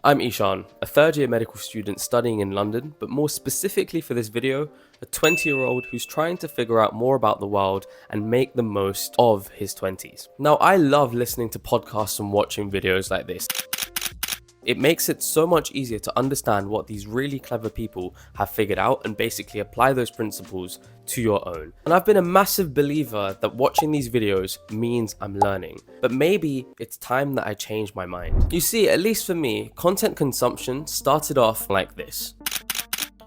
I'm Eeshaan, a third-year medical student studying in London, but more specifically for this video, a 20-year-old who's trying to figure out more about the world and make the most of his 20s. Now, I love listening to podcasts and watching videos like this. It makes it so much easier to understand what these really clever people have figured out and basically apply those principles to your own. And I've been a massive believer that watching these videos means I'm learning, but maybe it's time that I change my mind. You see, at least for me, content consumption started off like this.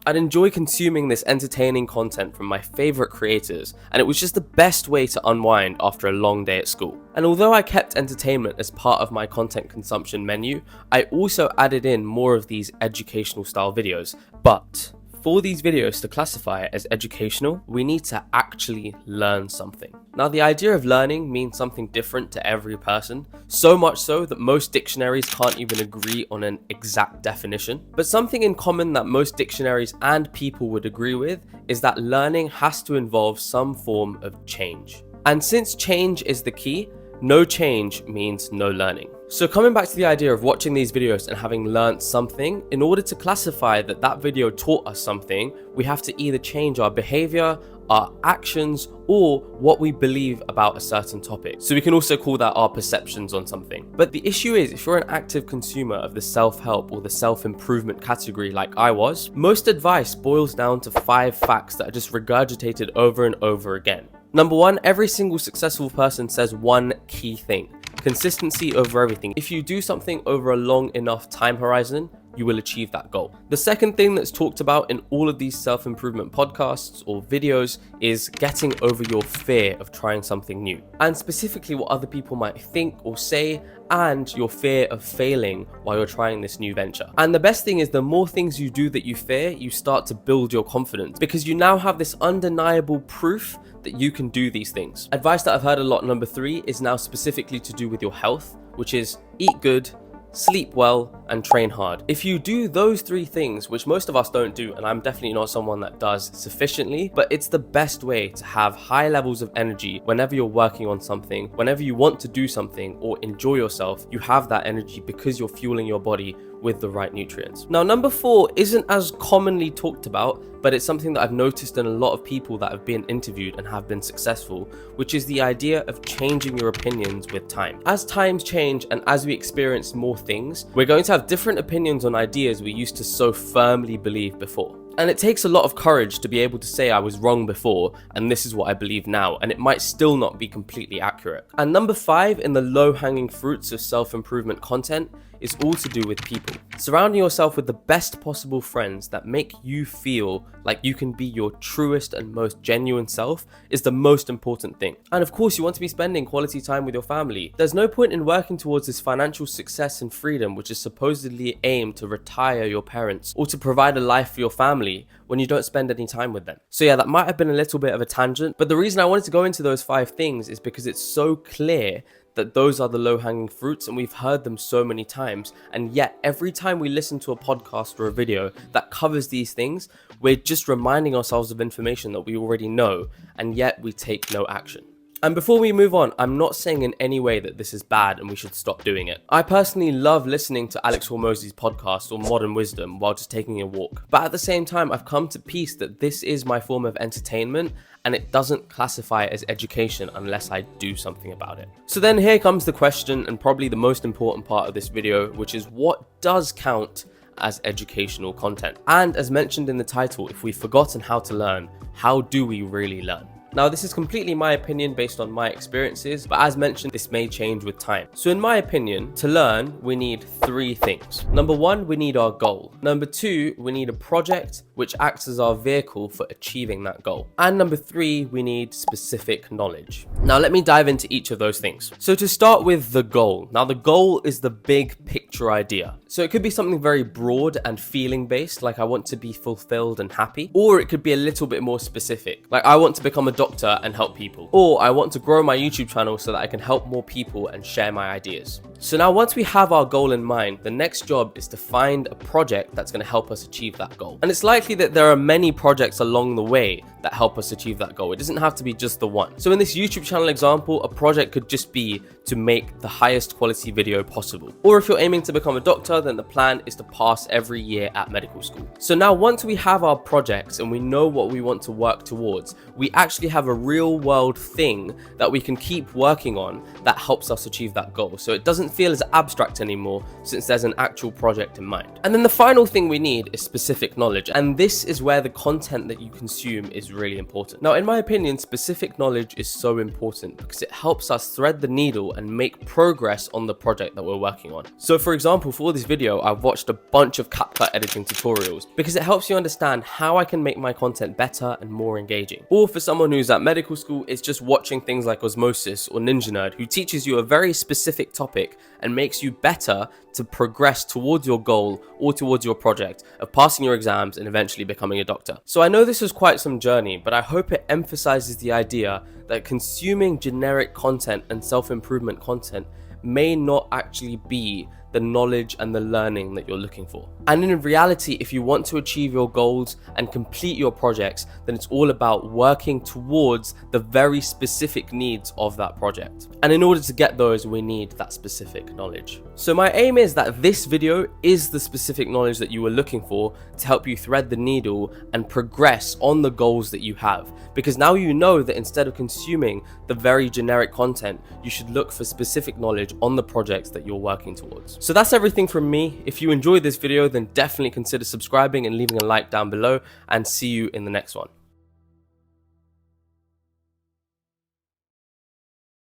I'd enjoy consuming this entertaining content from my favorite creators, and it was just the best way to unwind after a long day at school. And although I kept entertainment as part of my content consumption menu, I also added in more of these educational style videos. But for these videos to classify it as educational, we need to actually learn something. Now, the idea of learning means something different to every person, so much so that most dictionaries can't even agree on an exact definition. But something in common that most dictionaries and people would agree with is that learning has to involve some form of change. And since change is the key, no change means no learning. So coming back to the idea of watching these videos and having learnt something, in order to classify that that video taught us something, we have to either change our behavior, our actions, or what we believe about a certain topic. So we can also call that our perceptions on something. But the issue is, if you're an active consumer of the self-help or the self-improvement category like I was, most advice boils down to 5 facts that are just regurgitated over and over again. Number 1, every single successful person says one key thing: consistency over everything. If you do something over a long enough time horizon, you will achieve that goal. The second thing that's talked about in all of these self-improvement podcasts or videos is getting over your fear of trying something new, and specifically what other people might think or say, and your fear of failing while you're trying this new venture. And the best thing is, the more things you do that you fear, you start to build your confidence, because you now have this undeniable proof that you can do these things. Advice that I've heard a lot, number 3, is now specifically to do with your health, which is eat good, sleep well, and train hard. If you do those 3 things, which most of us don't do, and I'm definitely not someone that does sufficiently, but it's the best way to have high levels of energy whenever you're working on something, whenever you want to do something or enjoy yourself, you have that energy because you're fueling your body with the right nutrients. Now, number 4 isn't as commonly talked about, but it's something that I've noticed in a lot of people that have been interviewed and have been successful, which is the idea of changing your opinions with time. As times change and as we experience more things, we're going to have different opinions on ideas we used to so firmly believe before. And it takes a lot of courage to be able to say I was wrong before and this is what I believe now, and it might still not be completely accurate. And number 5 in the low-hanging fruits of self-improvement content is all to do with people. Surrounding yourself with the best possible friends that make you feel like you can be your truest and most genuine self is the most important thing. And of course, you want to be spending quality time with your family. There's no point in working towards this financial success and freedom, which is supposedly aimed to retire your parents or to provide a life for your family, when you don't spend any time with them. So yeah, that might have been a little bit of a tangent, but the reason I wanted to go into those 5 things is because it's so clear that those are the low-hanging fruits, and we've heard them so many times, and yet every time we listen to a podcast or a video that covers these things, we're just reminding ourselves of information that we already know, and yet we take no action. And before we move on, I'm not saying in any way that this is bad and we should stop doing it. I personally love listening to Alex Hormozi's podcast or Modern Wisdom while just taking a walk. But at the same time, I've come to peace that this is my form of entertainment and it doesn't classify it as education unless I do something about it. So then here comes the question, and probably the most important part of this video, which is what does count as educational content? And as mentioned in the title, if we've forgotten how to learn, how do we really learn? Now, this is completely my opinion based on my experiences, but as mentioned, this may change with time. So in my opinion, to learn, we need 3 things. Number 1, we need our goal. Number 2, we need a project which acts as our vehicle for achieving that goal. And number 3, we need specific knowledge. Now, let me dive into each of those things. So to start with the goal. Now, the goal is the big picture idea. So it could be something very broad and feeling based, like I want to be fulfilled and happy, or it could be a little bit more specific, like I want to become a doctor and help people, or I want to grow my YouTube channel so that I can help more people and share my ideas. So now once we have our goal in mind, the next job is to find a project that's going to help us achieve that goal. And it's likely that there are many projects along the way that help us achieve that goal. It doesn't have to be just the one. So in this YouTube channel example, a project could just be to make the highest quality video possible. Or if you're aiming to become a doctor, then the plan is to pass every year at medical school. So now once we have our projects and we know what we want to work towards, we actually have a real world thing that we can keep working on that helps us achieve that goal. So it doesn't feel as abstract anymore since there's an actual project in mind. And then the final thing we need is specific knowledge. And this is where the content that you consume is really important. Now, in my opinion, specific knowledge is so important because it helps us thread the needle and make progress on the project that we're working on. So for example, for this video, I've watched a bunch of CapCut editing tutorials because it helps you understand how I can make my content better and more engaging. Or for someone who's at medical school, it's just watching things like Osmosis or Ninja Nerd, who teaches you a very specific topic and makes you better to progress towards your goal or towards your project of passing your exams and eventually becoming a doctor. So I know this was quite some journey, but I hope it emphasizes the idea that consuming generic content and self-improvement content may not actually be the knowledge and the learning that you're looking for. And in reality, if you want to achieve your goals and complete your projects, then it's all about working towards the very specific needs of that project. And in order to get those, we need that specific knowledge. So my aim is that this video is the specific knowledge that you were looking for to help you thread the needle and progress on the goals that you have. Because now you know that instead of consuming the very generic content, you should look for specific knowledge on the projects that you're working towards. So that's everything from me. If you enjoyed this video, then definitely consider subscribing and leaving a like down below, and see you in the next one.